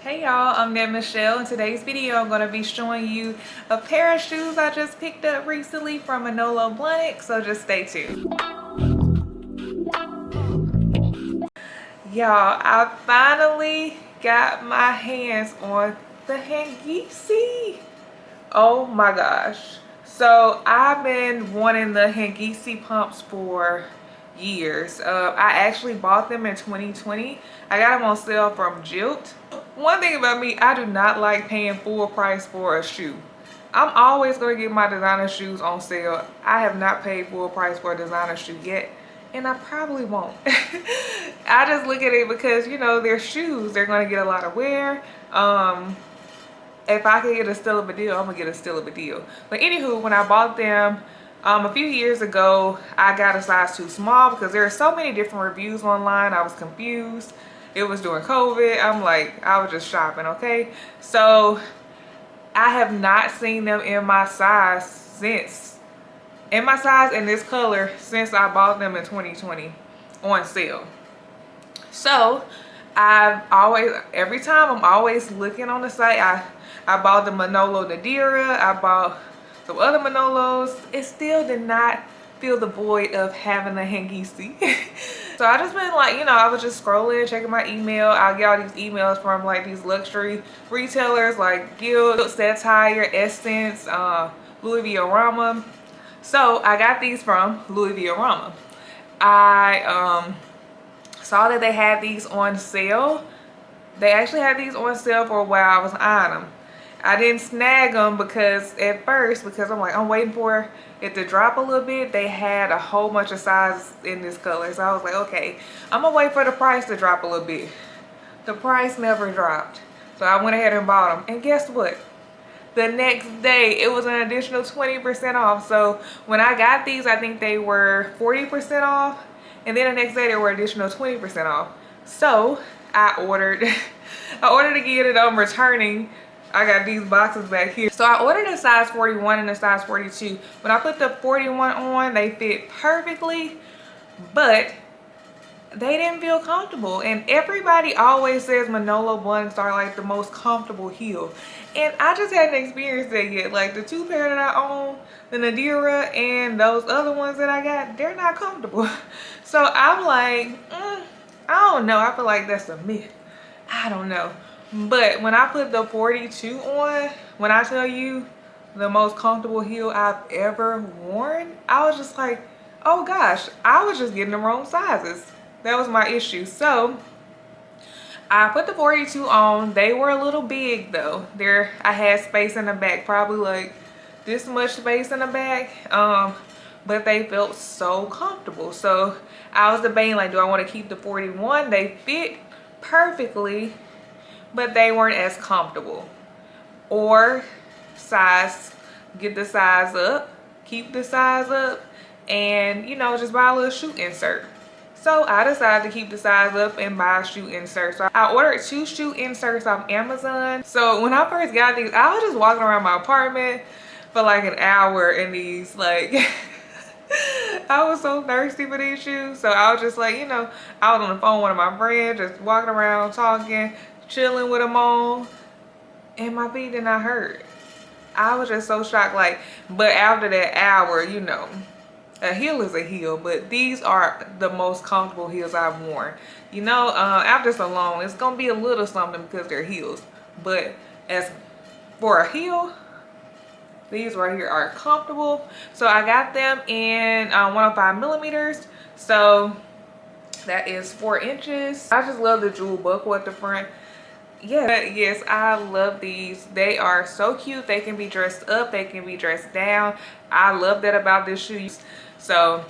Hey y'all, I'm Michelle. In today's video, I'm going to be showing you a pair of shoes I just picked up recently from Manolo Blahnik, so just stay tuned. Y'all, I finally got my hands on the Hangisi. Oh my gosh. So I've been wanting the Hangisi pumps for years. I actually bought them in 2020. I got them on sale from Jilt. One thing about me, I do not like paying full price for a shoe. I'm always going to get my designer shoes on sale. I have not paid full price for a designer shoe yet, and I probably won't. I just look at it because, you know, they're shoes. They're going to get a lot of wear. If I can get a steal of a deal, I'm going to get a steal of a deal. But anywho, when I bought them a few years ago, I got a size too small because there are so many different reviews online. I was confused. It was during COVID. I was just shopping, okay? So I have not seen them in my size in this color since I bought them in 2020 on sale. So every time I'm always looking on the site. I bought the Manolo Nadira. I bought some other Manolos. It still did not fill the void of having a Hangisi. So I just been like, I was just scrolling, checking my email. I get all these emails from like these luxury retailers like Guild, Satire, Essence, Louis Vuitton. So I got these from Louis Vuitton. I saw that they had these on sale. They actually had these on sale for a while. I was eyeing them. I didn't snag them because I'm like, I'm waiting for it to drop a little bit. They had a whole bunch of sizes in this color. So I was like, okay, I'm gonna wait for the price to drop a little bit. The price never dropped. So I went ahead and bought them. And guess what? The next day, it was an additional 20% off. So when I got these, I think they were 40% off. And then the next day, they were additional 20% off. So I ordered again, and I'm returning. I got these boxes back here. So I ordered a size 41 and a size 42. When I put the 41 on, they fit perfectly, but they didn't feel comfortable. And everybody always says Manolo Blahniks are like the most comfortable heel. And I just hadn't experienced that yet. Like the two pair that I own, the Nadira and those other ones that I got, they're not comfortable. So I'm like, I don't know. I feel like that's a myth. I don't know. But when I put the 42 on, when I tell you the most comfortable heel I've ever worn, I was just like, oh gosh, I was just getting the wrong sizes. That was my issue. So I put the 42 on. They were a little big though. I had space in the back, probably like this much space in the back. But they felt so comfortable. So I was debating, like, do I want to keep the 41? They fit perfectly, but they weren't as comfortable. Or get the size up, keep the size up, and just buy a little shoe insert. So I decided to keep the size up and buy a shoe insert. So I ordered 2 shoe inserts off Amazon. So when I first got these, I was just walking around my apartment for like an hour in these, like I was so thirsty for these shoes. So I was just like, I was on the phone with one of my friends, just walking around, talking, chilling with them on, and my feet did not hurt. I was just so shocked. But after that hour, a heel is a heel, but these are the most comfortable heels I've worn. After so long, it's gonna be a little something because they're heels, but as for a heel, these right here are comfortable. So I got them in 105 millimeters. So that is 4 inches. I just love the jewel buckle at the front. Yeah, yes, I love these. They are so cute. They can be dressed up, they can be dressed down. I love that about this shoe. So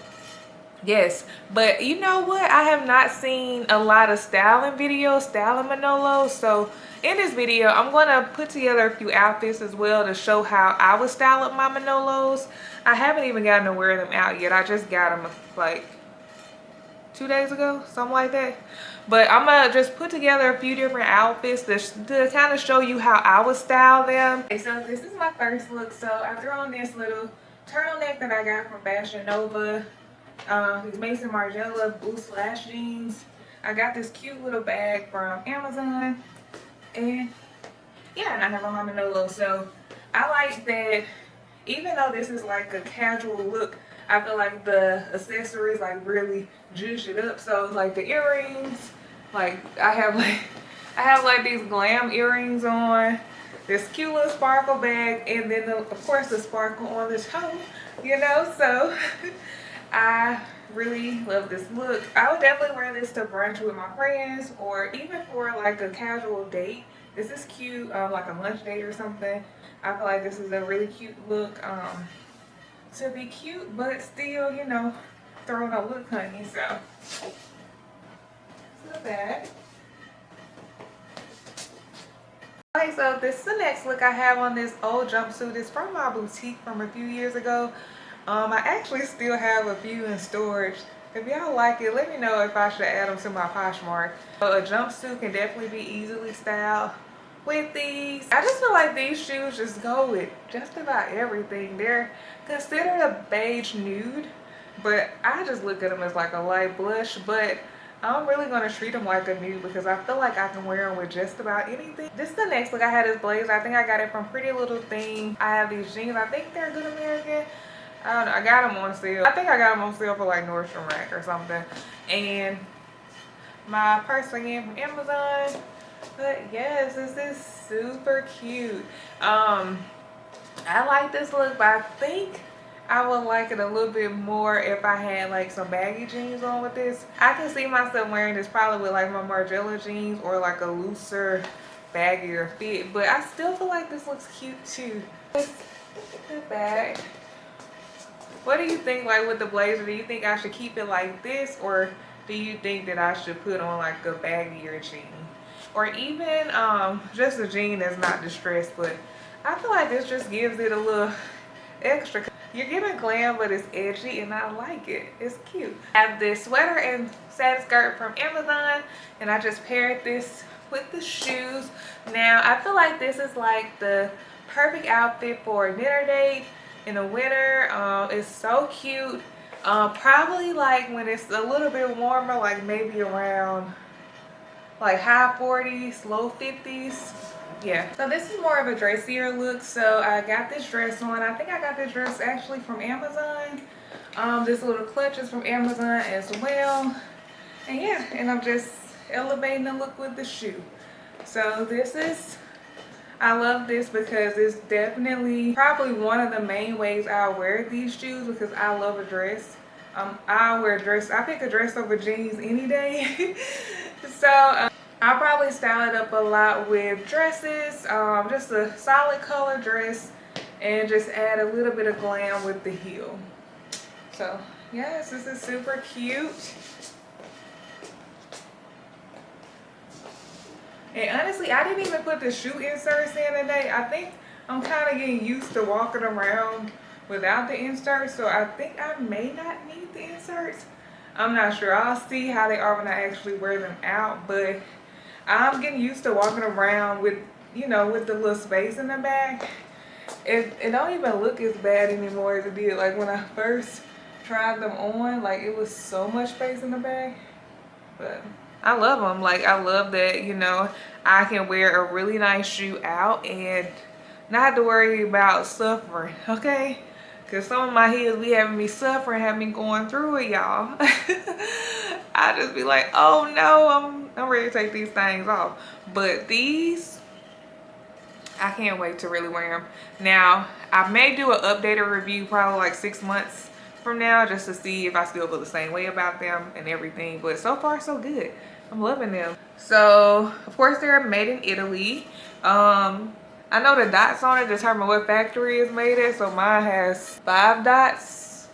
yes, but you know what, I have not seen a lot of styling videos, styling Manolos. So in this video, I'm going to put together a few outfits as well to show how I would style up my Manolos. I haven't even gotten to wear them out yet. I just got them like 2 days ago, something like that. But I'm gonna just put together a few different outfits to kind of show you how I would style them. Okay, so this is my first look. So I threw on this little turtleneck that I got from Fashion Nova. These Mason Margiela blue slash jeans. I got this cute little bag from Amazon. And yeah, and I have on my Manolo. So I like that even though this is like a casual look, I feel like the accessories like really juice it up. So like the earrings, like I have like these glam earrings on, this cute little sparkle bag, and then of course the sparkle on the toe, you know. So I really love this look. I would definitely wear this to brunch with my friends, or even for like a casual date. This is cute, like a lunch date or something. I feel like this is a really cute look. To be cute, but still, you know, throwing a look, honey. So the bag. Okay, so this is the next look I have on this old jumpsuit. It's from my boutique from a few years ago. I actually still have a few in storage. If y'all like it, let me know if I should add them to my Poshmark. So a jumpsuit can definitely be easily styled with these. I just feel like these shoes just go with just about everything. They're considered a beige nude, but I just look at them as like a light blush. But I'm really going to treat them like a nude because I feel like I can wear them with just about anything. This is the next look. I had this blazer. I think I got it from Pretty Little Thing. I have these jeans. I think they're Good American. I don't know. I got them on sale. I think I got them on sale for like Nordstrom Rack or something. And my purse again from Amazon. But yes, this is super cute. I like this look, but I think I would like it a little bit more if I had like some baggy jeans on with this. I can see myself wearing this probably with like my Margiela jeans or like a looser, baggier fit. But I still feel like this looks cute too. The bag. What do you think, like with the blazer? Do you think I should keep it like this, or do you think that I should put on like a baggier jean? Or even just a jean that's not distressed, but I feel like this just gives it a little extra. You're giving glam, but it's edgy, and I like it. It's cute. I have this sweater and satin skirt from Amazon, and I just paired this with the shoes. Now, I feel like this is like the perfect outfit for a dinner date in the winter. It's so cute. Probably like when it's a little bit warmer, like maybe around like high 40s, low 50s. Yeah, so this is more of a dressier look. So I got this dress on. I think I got this dress actually from Amazon. This little clutch is from Amazon as well. And yeah, and I'm just elevating the look with the shoe. So this is, I love this because it's definitely probably one of the main ways I wear these shoes, because I love a dress. I wear a dress. I pick a dress over jeans any day. So I'll probably style it up a lot with dresses, just a solid color dress, and just add a little bit of glam with the heel. So yes, this is super cute. And honestly, I didn't even put the shoe inserts in today. I think I'm kind of getting used to walking around without the inserts, so I think I may not need the inserts. I'm not sure. I'll see how they are when I actually wear them out, but I'm getting used to walking around with, you know, with the little space in the back. It don't even look as bad anymore as it did like when I first tried them on. Like, it was so much space in the back. But I love them. Like, I love that, you know, I can wear a really nice shoe out and not have to worry about suffering, okay? Because some of my heels be having me suffering, have me going through it, y'all. I just be like, oh no, I'm ready to take these things off. But these, I can't wait to really wear them. Now, I may do an updated review probably like 6 months from now, just to see if I still feel the same way about them and everything. But so far, so good. I'm loving them. So, of course, they're made in Italy. I know the dots on it determine what factory it's made at. So mine has 5 dots,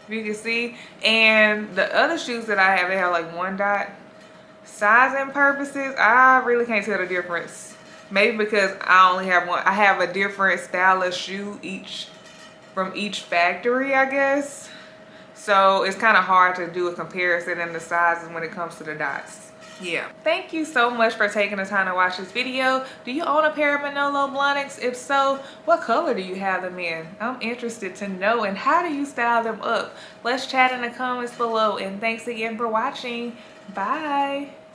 if you can see. And the other shoes that I have, they have like 1 dot. Sizing purposes, I really can't tell the difference. Maybe because I only have one. I have a different style of shoe from each factory, I guess. So it's kind of hard to do a comparison in the sizes when it comes to the dots. Yeah. Thank you so much for taking the time to watch this video. Do you own a pair of Manolo Blahniks? If so, what color do you have them in? I'm interested to know. And how do you style them up? Let's chat in the comments below. And thanks again for watching. Bye.